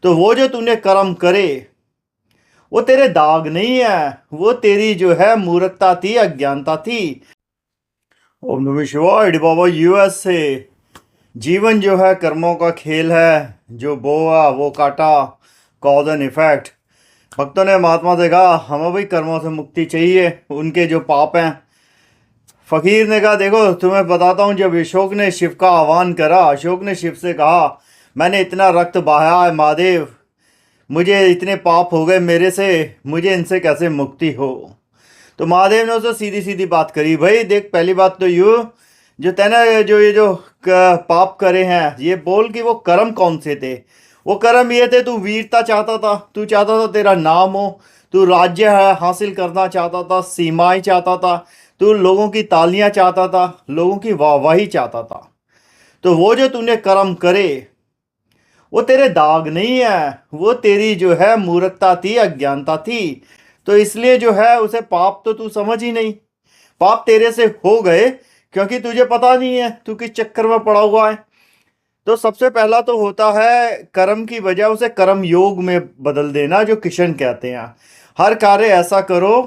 तो वो जो तूने कर्म करे वो तेरे दाग नहीं है, वो तेरी जो है मूर्खता थी, अज्ञानता थी। ओम नमः शिवाय बाबा यूएस से। जीवन जो है कर्मों का खेल है, जो बोआ वो काटा, कॉज एंड इफेक्ट। भक्तों ने महात्मा से कहा हमें भी कर्मों से मुक्ति चाहिए, उनके जो पाप हैं। फकीर ने कहा देखो तुम्हें बताता हूँ, जब अशोक ने शिव का आह्वान करा, अशोक ने शिव से कहा मैंने इतना रक्त बहाया है महादेव, मुझे इतने पाप हो गए मेरे से, मुझे इनसे कैसे मुक्ति हो। तो महादेव ने उसे सीधी सीधी बात करी, भाई देख पहली बात तो यूँ, जो तैने जो ये जो पाप करे हैं ये बोल कि वो कर्म कौन से थे। वो कर्म ये थे, तू वीरता चाहता था, तू चाहता था तेरा नाम हो, तू राज्य है हासिल करना चाहता था, सीमाएं चाहता था, तू लोगों की तालियां चाहता था, लोगों की वाहवाही चाहता था। तो वो जो तूने कर्म करे वो तेरे दाग नहीं है, वो तेरी जो है मूर्खता थी, अज्ञानता थी। तो इसलिए जो है उसे पाप तो तू समझ ही नहीं। पाप तेरे से हो गए क्योंकि तुझे पता नहीं है तू किस चक्कर में पड़ा हुआ है। तो सबसे पहला तो होता है कर्म की वजह उसे कर्म योग में बदल देना, जो किशन कहते हैं। हर कार्य ऐसा करो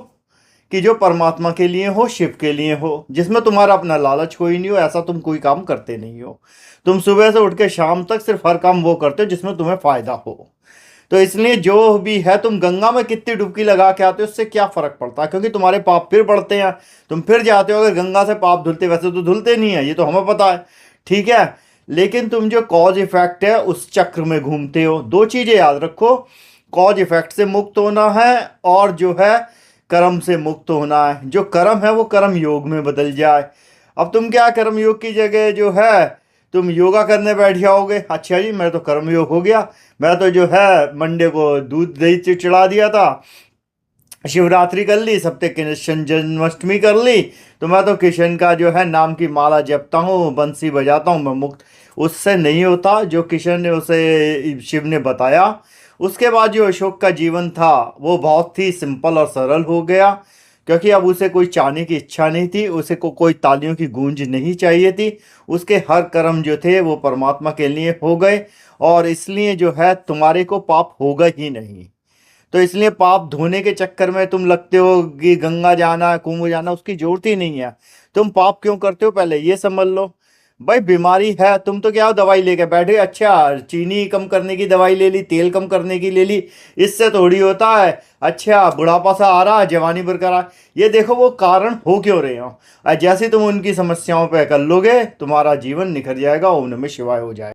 कि जो परमात्मा के लिए हो, शिव के लिए हो, जिसमें तुम्हारा अपना लालच कोई नहीं हो। ऐसा तुम कोई काम करते नहीं हो। तुम सुबह से उठ के शाम तक सिर्फ हर काम वो करते हो जिसमें तुम्हें फायदा हो। तो इसलिए जो भी है, तुम गंगा में कितनी डुबकी लगा के आते हो उससे क्या फर्क पड़ता है, क्योंकि तुम्हारे पाप फिर बढ़ते हैं। तुम फिर जाते हो, अगर गंगा से पाप धुलते, वैसे तो धुलते नहीं है, ये तो हमें पता है, ठीक है। लेकिन तुम जो कॉज इफेक्ट है उस चक्र में घूमते हो। दो चीजें याद रखो, कॉज इफेक्ट से मुक्त होना है और जो है कर्म से मुक्त होना है। जो कर्म है वो कर्म योग में बदल जाए। अब तुम क्या कर्म योग की जगह जो है तुम योगा करने बैठ जाओगे। अच्छा जी मैं तो कर्म योग हो गया, मैं तो जो है मंडे को दूध दही चढ़ा दिया था, शिवरात्रि कर ली, सप्ते कृष्ण जन्माष्टमी कर ली, तो मैं तो कृष्ण का जो है नाम की माला जपता हूँ, बंसी बजाता हूँ, मैं मुक्त। उससे नहीं होता। जो कृष्ण ने उसे शिव ने बताया, उसके बाद जो अशोक का जीवन था वो बहुत ही सिंपल और सरल हो गया, क्योंकि अब उसे कोई चाहने की इच्छा नहीं थी, उसे कोई तालियों की गूंज नहीं चाहिए थी। उसके हर कर्म जो थे वो परमात्मा के लिए हो गए, और इसलिए जो है तुम्हारे को पाप होगा ही नहीं। तो इसलिए पाप धोने के चक्कर में तुम लगते हो कि गंगा जाना कुंभ जाना, उसकी जरूरत ही नहीं है। तुम पाप क्यों करते हो पहले ये समझ लो। भाई बीमारी है, तुम तो क्या दवाई लेके बैठे, अच्छा चीनी कम करने की दवाई ले ली, तेल कम करने की ले ली, इससे थोड़ी होता है। अच्छा बुढ़ापा सा आ रहा, जवानी बरकरार, ये देखो वो कारण हो क्यों रहे हो। जैसे तुम उनकी समस्याओं पे कर लोगे तुम्हारा जीवन निखर जाएगा, ओम नमः शिवाय हो जाएगा।